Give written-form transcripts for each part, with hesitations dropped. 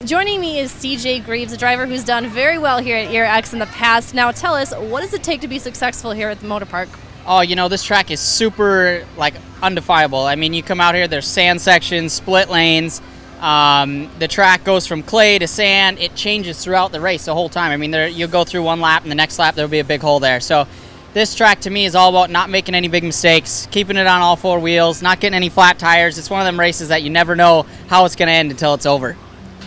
Joining me is CJ Greaves, a driver who's done very well here at ERX in the past. Now tell us, what does it take to be successful here at the motor park? Oh, this track is super, undefinable. I mean, you come out here, there's sand sections, split lanes. The track goes from clay to sand. It changes throughout the race the whole time. I mean, you'll go through one lap, and the next lap, there'll be a big hole there. So this track, to me, is all about not making any big mistakes, keeping it on all four wheels, not getting any flat tires. It's one of them races that you never know how it's going to end until it's over.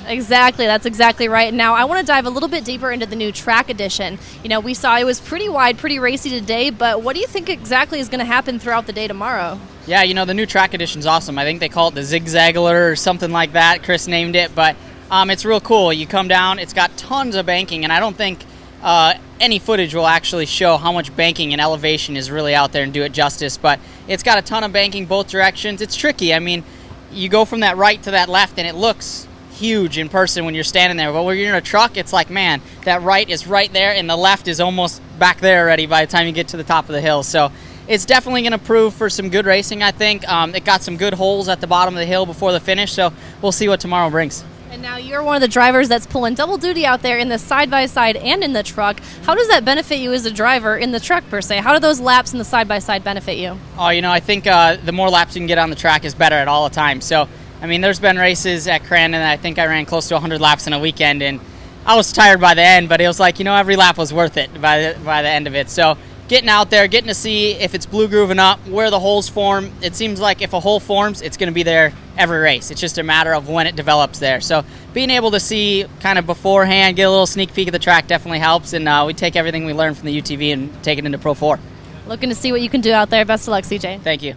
Exactly, that's exactly right. Now, I want to dive a little bit deeper into the new track edition. We saw it was pretty wide, pretty racy today, but what do you think exactly is going to happen throughout the day tomorrow? Yeah, the new track edition's awesome. I think they call it the Ziegler or something like that. Chris named it, but it's real cool. You come down, it's got tons of banking, and I don't think any footage will actually show how much banking and elevation is really out there and do it justice, but it's got a ton of banking both directions. It's tricky. I mean, you go from that right to that left, and it looks huge in person when you're standing there, but when you're in a truck, it's like, man, that right is right there and the left is almost back there already by the time you get to the top of the hill. So it's definitely going to prove for some good racing, I think. It got some good holes at the bottom of the hill before the finish, so we'll see what tomorrow brings. And now you're one of the drivers that's pulling double duty out there in the side-by-side and in the truck. How does that benefit you as a driver in the truck, per se? How do those laps in the side-by-side benefit you? Oh, I think the more laps you can get on the track is better at all the time. So I mean, there's been races at Crandon that I think I ran close to 100 laps in a weekend, and I was tired by the end, but it was like, every lap was worth it by the end of it. So getting out there, getting to see if it's blue grooving up, where the holes form. It seems like if a hole forms, it's going to be there every race. It's just a matter of when it develops there. So being able to see kind of beforehand, get a little sneak peek of the track definitely helps, and we take everything we learn from the UTV and take it into Pro 4. Looking to see what you can do out there. Best of luck, CJ. Thank you.